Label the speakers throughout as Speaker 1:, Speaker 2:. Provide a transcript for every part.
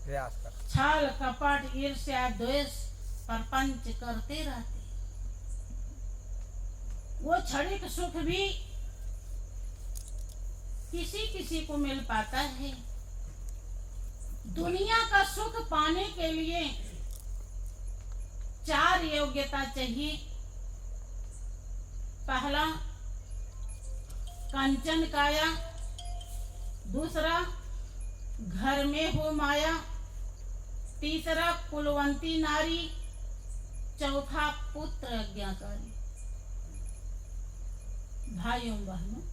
Speaker 1: प्रयास कर।
Speaker 2: छल कपट ईर्ष्या द्वेष प्रपंच करते रहते। वो क्षणिक सुख भी किसी किसी को मिल पाता है। दुनिया का सुख पाने के लिए 4 योग्यता चाहिए। पहला कंचन काया, दूसरा घर में हो माया, तीसरा कुलवंती नारी, चौथा पुत्र आज्ञाकारी। भाइयों बहनों,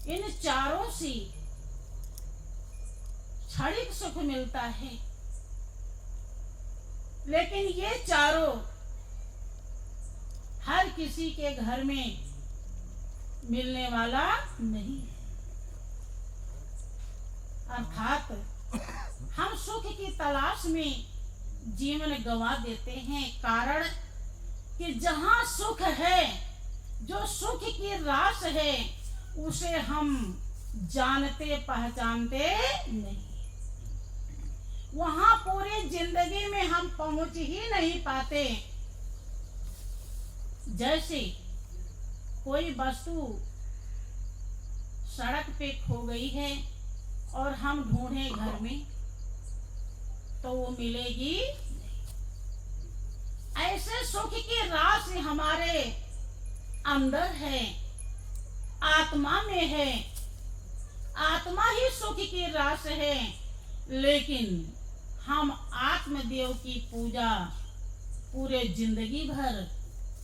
Speaker 2: इन चारों से क्षणिक सुख मिलता है, लेकिन ये चारों हर किसी के घर में मिलने वाला नहीं है। अर्थात हम सुख की तलाश में जीवन गंवा देते हैं। कारण कि जहां सुख है, जो सुख की रास है, उसे हम जानते पहचानते नहीं। वहां पूरी जिंदगी में हम पहुंच ही नहीं पाते। जैसे कोई वस्तु सड़क पे खो गई है और हम ढूंढें घर में, तो वो मिलेगी नहीं। ऐसे सुख की रास हमारे अंदर है, आत्मा में है। आत्मा ही सुख की रास है, लेकिन हम आत्मदेव की पूजा पूरे जिंदगी भर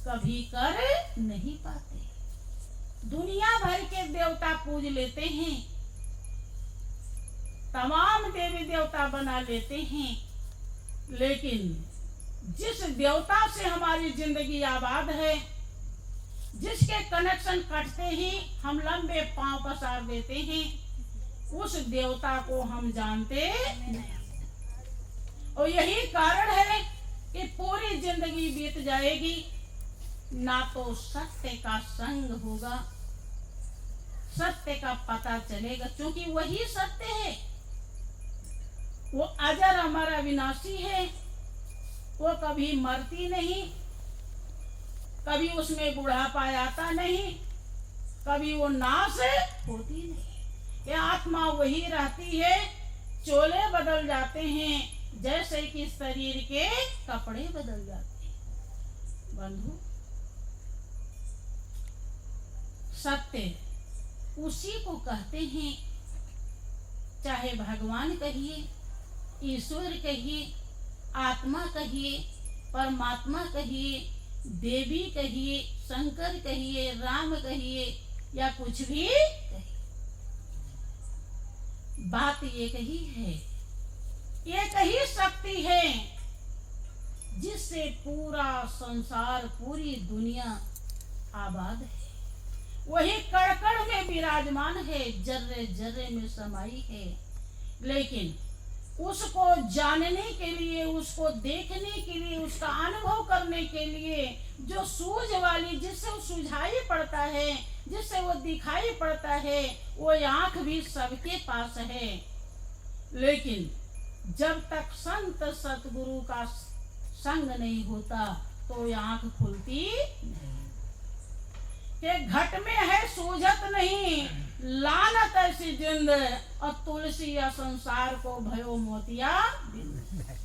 Speaker 2: कभी कर नहीं पाते। दुनिया भर के देवता पूज लेते हैं, तमाम देवी देवता बना लेते हैं, लेकिन जिस देवता से हमारी जिंदगी आबाद है, जिसके कनेक्शन कटते ही हम लंबे पांव पसार देते हैं, उस देवता को हम जानते नहीं। और यही कारण है कि पूरी जिंदगी बीत जाएगी, ना तो सत्य का संग होगा, सत्य का पता चलेगा, क्योंकि वही सत्य है। वो अजर अमर अविनाशी है, वो कभी मरती नहीं, कभी उसमें बुढ़ापा आता नहीं, कभी वो नाश होती नहीं। ये आत्मा वही रहती है। चोले बदल जाते हैं जैसे कि शरीर के कपड़े बदल जाते हैं। बंधु, सत्य उसी को कहते हैं, चाहे भगवान कहिए, ईश्वर कहिए, आत्मा कहिए, परमात्मा कहिए, देवी कहिए, शंकर कहिए, राम कहिए, या कुछ भी कहिए, बात एक ही है। एक ही शक्ति है जिससे पूरा संसार, पूरी दुनिया आबाद है। वही कण-कण में विराजमान है, जर्रे जर्रे में समाई है। लेकिन उसको जानने के लिए, उसको देखने के लिए, उसका अनुभव करने के लिए जो सूझ वाली, जिससे वो सुझाई पड़ता है, जिससे वो दिखाई पड़ता है, वो आंख भी सबके पास है। लेकिन जब तक संत सतगुरु का संग नहीं होता तो आंख खुलती नहीं। कि घट में है सूझत नहीं, लानत ऐसी जिंद, और तुलसी या संसार को भयो मोतिया बिंद।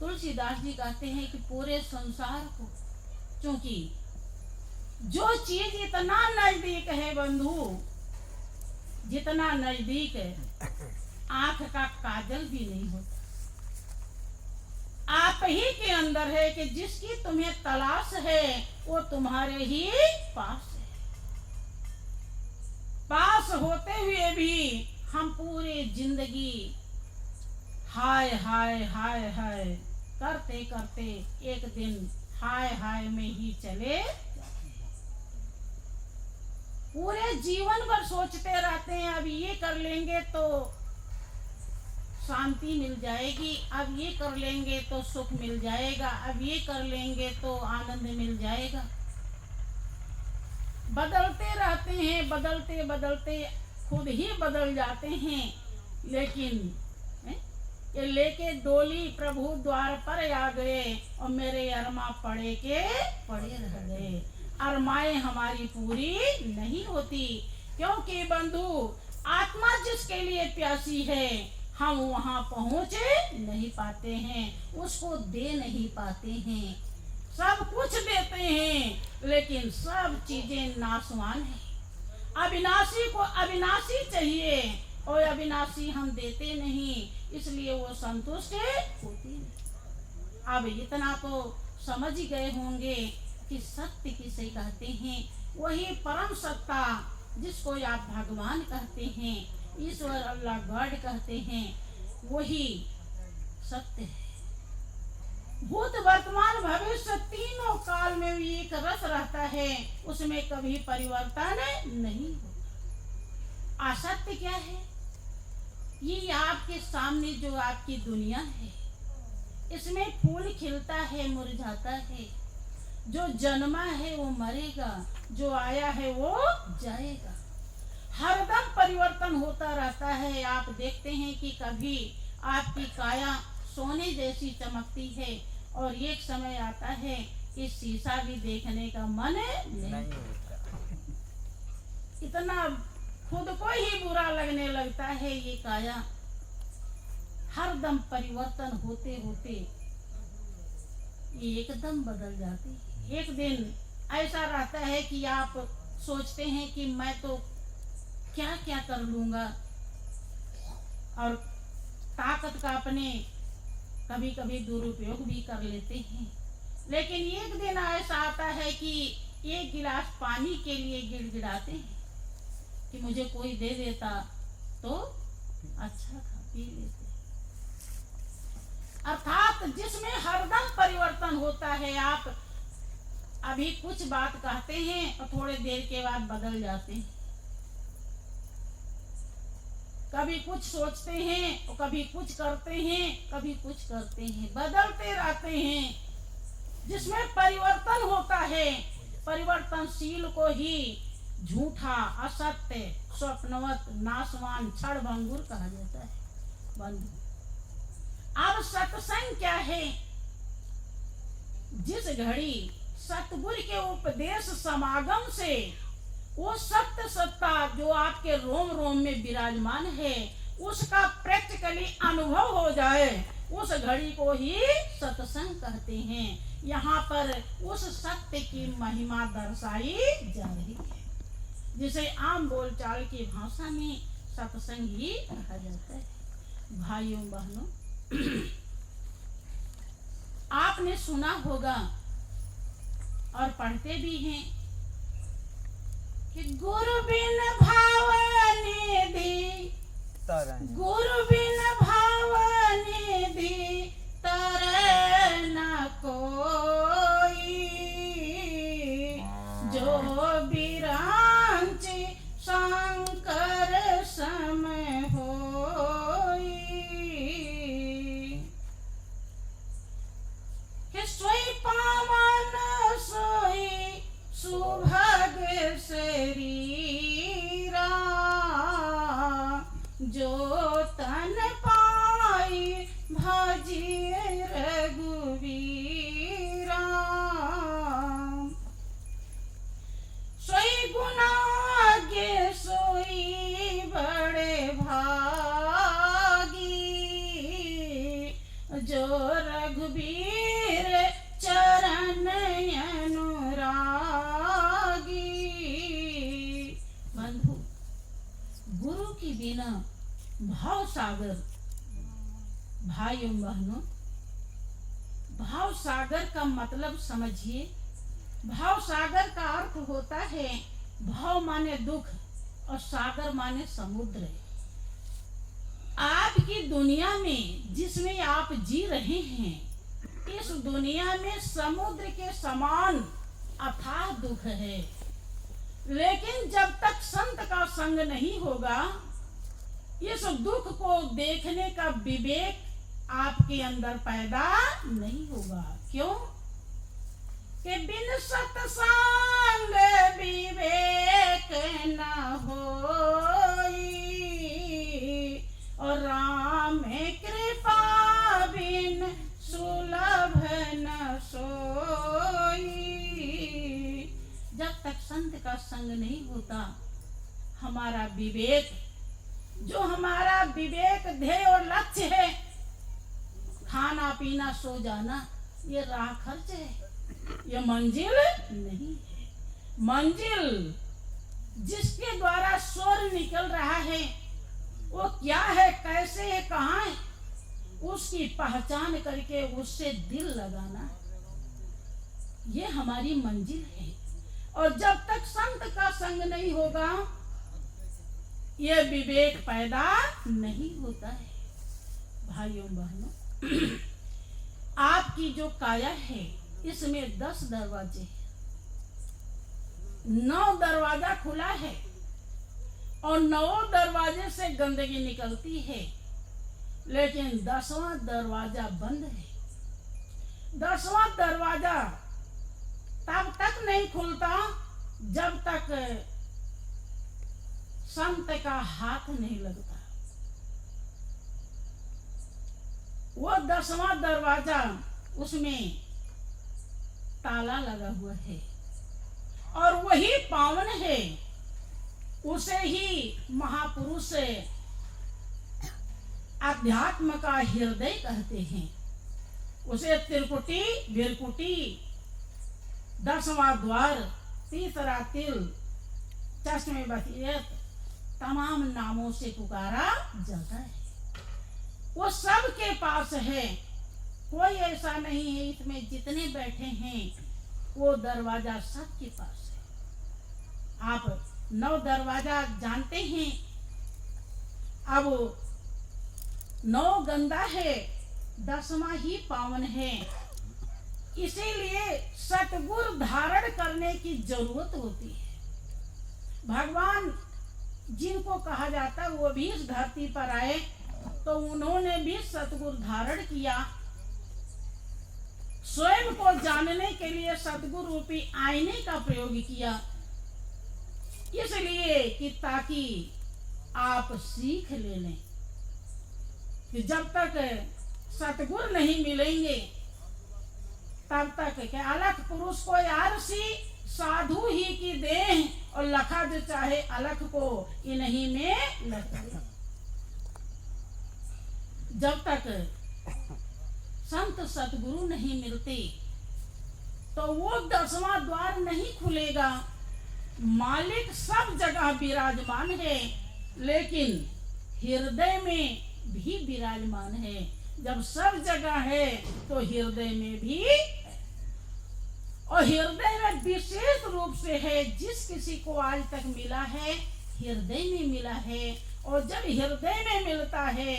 Speaker 2: तुलसीदास जी कहते हैं कि पूरे संसार को, क्योंकि जो चीज इतना नजदीक है बंधु, जितना नजदीक है, आंख का काजल भी नहीं होता। आप ही के अंदर है कि जिसकी तुम्हें तलाश है वो तुम्हारे ही पास है। पास होते हुए भी हम पूरी जिंदगी हाय हाय हाय हाय करते करते एक दिन हाय हाय में ही चले जाते हैं। पूरे जीवन भर सोचते रहते हैं, अब ये कर लेंगे तो शांति मिल जाएगी, अब ये कर लेंगे तो सुख मिल जाएगा, अब ये कर लेंगे तो आनंद मिल जाएगा। बदलते रहते हैं, बदलते बदलते खुद ही बदल जाते हैं। लेकिन ये लेके डोली प्रभु द्वार पर आ गए और मेरे अरमा पड़े रह गए। अरमाएं हमारी पूरी नहीं होती, क्योंकि बंधु आत्मा जिसके लिए प्यासी है हम वहाँ पहुँच नहीं पाते हैं, उसको दे नहीं पाते हैं। सब कुछ देते हैं लेकिन सब चीजें नाशवान है। अविनाशी को अविनाशी चाहिए और अविनाशी हम देते नहीं, इसलिए वो संतुष्ट होती नहीं। अब इतना तो समझ ही गए होंगे कि सत्य किसे कहते हैं। वही परम सत्ता जिसको आप भगवान कहते हैं, ईश्वर अल्लाह गॉड कहते हैं, वही सत्य है। भूत वर्तमान भविष्य तीनों काल में भी एक रस रहता है, उसमें कभी परिवर्तन नहीं होता। असत्य क्या है? ये आपके सामने जो आपकी दुनिया है, इसमें फूल खिलता है मुरझाता है, जो जन्मा है वो मरेगा, जो आया है वो जाएगा। हरदम परिवर्तन होता रहता है। आप देखते हैं कि कभी आपकी काया सोने जैसी चमकती है और एक समय आता है कि शीशा भी देखने का मन नहीं होता। इतना खुद को ही बुरा लगने लगता है। ये काया हरदम परिवर्तन होते होते एकदम बदल जाती है। एक दिन ऐसा रहता है कि आप सोचते हैं कि मैं तो क्या क्या कर लूंगा, और ताकत का अपने कभी कभी दुरुपयोग भी कर लेते हैं। लेकिन एक दिन ऐसा आता है कि एक गिलास पानी के लिए गिड़गिड़ाते हैं कि मुझे कोई दे देता तो अच्छा था, पी लेते। अर्थात जिसमें हरदम परिवर्तन होता है। आप अभी कुछ बात कहते हैं और थोड़े देर के बाद बदल जाते हैं। कभी कुछ सोचते हैं और कभी कुछ करते हैं, कभी कुछ करते हैं, बदलते रहते हैं। जिसमें परिवर्तन होता है, परिवर्तनशील को ही झूठा, असत्य, स्वप्नवत, नाशवान, क्षणभंगुर कहा जाता है। बंधु, अब सत्संग क्या है? जिस घड़ी सतगुरु के उपदेश समागम से वो सत्य सत्ता जो आपके रोम रोम में विराजमान है, उसका प्रैक्टिकली अनुभव हो जाए, उस घड़ी को ही सत्संग कहते हैं। यहाँ पर उस सत्य की महिमा दर्शाई जा रही है, जिसे आम बोलचाल की भाषा में सत्संग ही कहा जाता है। भाइयों बहनों, आपने सुना होगा और पढ़ते भी हैं कि गुरु बिन भाव निधि, गुरु बिन भाव निधि तरह न कोई, जो बिरांच शंकर सम होई, कि सोई पावन सोई सुभग शरीरा, जो तन पाई भजिए रघुवीरा, सोई गुणागे सोई बड़े भागी, जो रघुवीर चरण अनुरागी। बंधु, गुरु की बिना भाव सागर, भाइयों बहनों, भाव सागर का मतलब समझिए। भाव सागर का अर्थ होता है, भाव माने दुख और सागर माने समुद्र। आपकी दुनिया में जिसमें आप जी रहे हैं, इस दुनिया में समुद्र के समान अथाह दुख है। लेकिन जब तक संत का संग नहीं होगा, इस दुख को देखने का विवेक आपके अंदर पैदा नहीं होगा। क्यों? कि बिन सत्संग विवेक न होई, और राम कृपा बिन सुलभ न सोई। जब तक संत का संग नहीं होता, हमारा विवेक, जो हमारा विवेक ध्येय और लक्ष्य है, खाना पीना सो जाना, ये राह खर्च है, ये मंजिल नहीं है। मंजिल जिसके द्वारा स्वर निकल रहा है, वो क्या है, कैसे है, कहाँ है, उसकी पहचान करके उससे दिल लगाना, ये हमारी मंजिल है। और जब तक संत का संग नहीं होगा, ये विवेक पैदा नहीं होता है। भाइयों बहनों, आपकी जो काया है, इसमें 10 दरवाजे हैं। 9 दरवाजा खुला है और 9 दरवाजे से गंदगी निकलती है, लेकिन 10वां दरवाजा बंद है। 10वां दरवाजा तब तक नहीं खुलता जब तक संत का हाथ नहीं लगता। वो 10वां दरवाजा, उसमें ताला लगा हुआ है और वही पावन है, उसे ही महापुरुष अध्यात्म का हृदय कहते हैं। उसे त्रिकुटी विरकुटी, 10वां द्वार, तीसरा तिल, चश्मे बसीरत, तमाम नामों से पुकारा जाता है। वो सबके पास है, कोई ऐसा नहीं है इसमें जितने बैठे हैं, वो दरवाजा सबके पास है। आप 9 दरवाजा जानते हैं। अब 9 गंदा है, 10वां ही पावन है। इसीलिए सतगुर धारण करने की जरूरत होती है। भगवान जिनको कहा जाता, वो भी इस धरती पर आए तो उन्होंने भी सतगुर धारण किया। स्वयं को जानने के लिए सतगुर रूपी आईने का प्रयोग किया, इसलिए कि ताकि आप सीख ले लें कि जब तक सतगुर नहीं मिलेंगे, तब तक के अलख पुरुष को आरसी साधु ही की देह, और लखा जो चाहे अलख को इन्हीं में लगे। जब तक संत सतगुरु नहीं मिलते, तो वो 10वां द्वार नहीं खुलेगा। मालिक सब जगह विराजमान है, लेकिन हृदय में भी विराजमान है। जब सब जगह है तो हृदय में भी, और हृदय में विशेष रूप से है। जिस किसी को आज तक मिला है, हृदय में मिला है। और जब हृदय में मिलता है,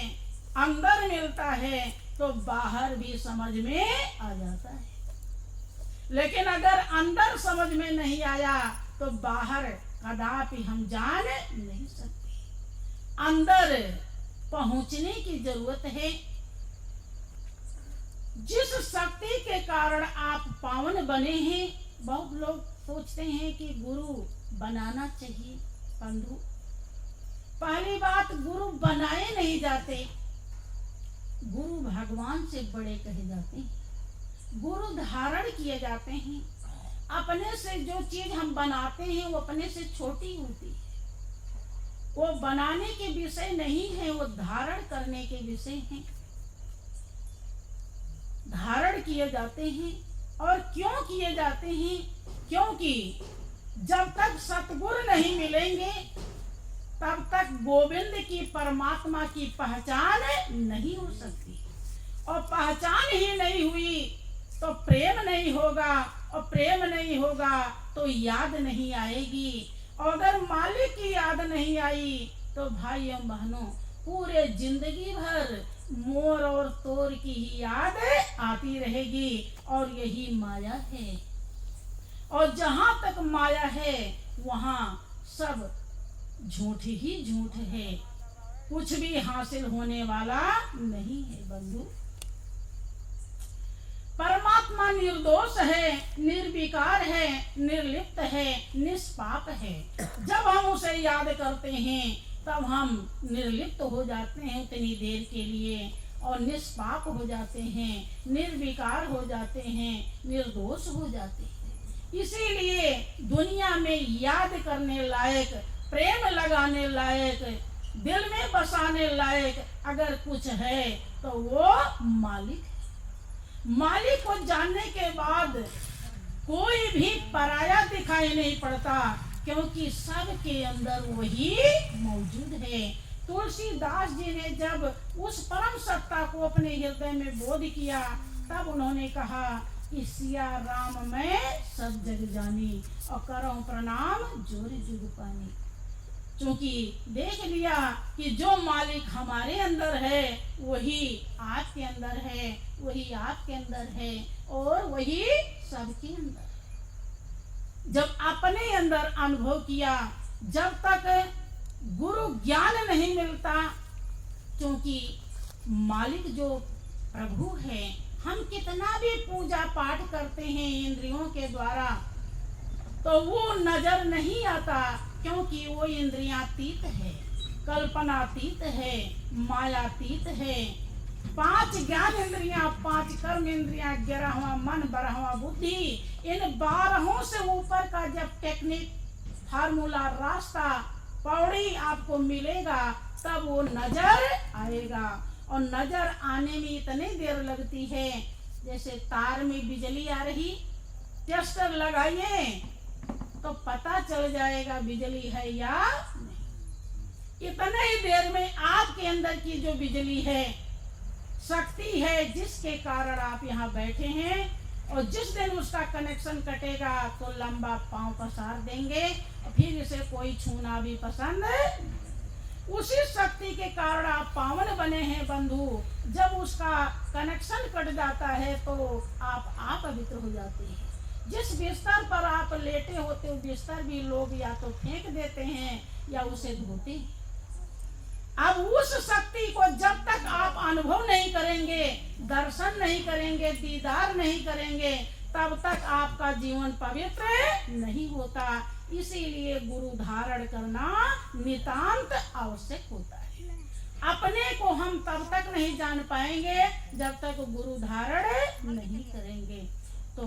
Speaker 2: अंदर मिलता है, तो बाहर भी समझ में आ जाता है। लेकिन अगर अंदर समझ में नहीं आया, तो बाहर कदापि हम जान नहीं सकते। अंदर पहुंचने की जरूरत है। जिस शक्ति के कारण आप पावन बने हैं, बहुत लोग सोचते हैं कि गुरु बनाना चाहिए। बंधु, पहली बात, गुरु बनाए नहीं जाते, गुरु भगवान से बड़े कहे जाते हैं। गुरु धारण किए जाते हैं। अपने से जो चीज हम बनाते हैं, वो अपने से छोटी होती है। वो बनाने के विषय नहीं है, वो धारण करने के विषय हैं। धारण किए जाते हैं। और क्यों किए जाते हैं? क्योंकि जब तक सतगुरु नहीं मिलेंगे, तब तक गोविंद की, परमात्मा की पहचान नहीं हो सकती। और पहचान ही नहीं हुई तो प्रेम नहीं होगा, और प्रेम नहीं होगा तो याद नहीं आएगी। और अगर मालिक की याद नहीं आई, तो भाइयों बहनों, पूरे जिंदगी भर मोर और तोर की ही याद आती रहेगी। और यही माया है। और जहां तक माया है, वहां सब झूठ ही झूठ है। कुछ भी हासिल होने वाला नहीं है। बंधु, परमात्मा निर्दोष है, निर्विकार है, निर्लिप्त है, निष्पाप है। जब हम उसे याद करते हैं, तब हम निर्लिप्त हो जाते हैं उतनी देर के लिए, और निष्पाप हो जाते हैं, निर्विकार हो जाते हैं, निर्दोष हो जाते हैं। इसीलिए दुनिया में याद करने लायक, प्रेम लगाने लायक, दिल में बसाने लायक अगर कुछ है तो वो मालिक है। मालिक को जानने के बाद कोई भी पराया दिखाई नहीं पड़ता, क्योंकि सबके अंदर वही मौजूद है। तुलसीदास जी ने जब उस परम सत्ता को अपने हृदय में बोध किया, तब उन्होंने कहा कि सिया राम मैं सब जग जानी, और करऊं प्रणाम जोर जुग पानी। क्योंकि देख लिया कि जो मालिक हमारे अंदर है वही आपके अंदर है, वही आपके अंदर है, और वही सबके अंदर है। जब अपने अंदर अनुभव किया, जब तक गुरु ज्ञान नहीं मिलता, क्योंकि मालिक जो प्रभु है, हम कितना भी पूजा पाठ करते हैं इंद्रियों के द्वारा, तो वो नजर नहीं आता, क्योंकि वो इंद्रियातीत है, कल्पनातीत है, मायातीत है। 5 ज्ञान इंद्रियां, 5 कर्म इंद्रियां, 11वां मन, 12वां बुद्धि, इन 12 से ऊपर का जब टेक्निक, फार्मूला, रास्ता, पौड़ी आपको मिलेगा, तब वो नजर आएगा। और नजर आने में इतनी देर लगती है, जैसे तार में बिजली आ रही, टेस्टर लगाइए तो पता चल जाएगा बिजली है या नहीं। इतने ही देर में आपके अंदर की जो बिजली है, शक्ति है, जिसके कारण आप यहाँ बैठे हैं, और जिस दिन उसका कनेक्शन कटेगा तो लंबा पांव पसार देंगे, और फिर इसे कोई छूना भी पसंद। उसी शक्ति के कारण आप पावन बने हैं बंधु। जब उसका कनेक्शन कट जाता है तो आप पवित्र हो जाते हैं। जिस बिस्तर पर आप लेटे होते हो, बिस्तर भी लोग या तो फेंक देते हैं या उसे धोते हैं। अब उस शक्ति को जब तक आप अनुभव नहीं करेंगे, दर्शन नहीं करेंगे, दीदार नहीं करेंगे, तब तक आपका जीवन पवित्र नहीं होता। इसीलिए गुरु धारण करना नितांत आवश्यक होता है। अपने को हम तब तक नहीं जान पाएंगे जब तक गुरु धारण नहीं करेंगे। तो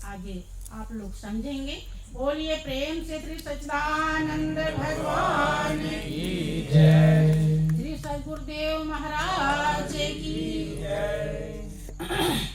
Speaker 2: आगे आप लोग समझेंगे। बोलिए प्रेम से श्री सच्चिदानंद भगवान की जय, श्री सद्गुरुदेव महाराज की जय।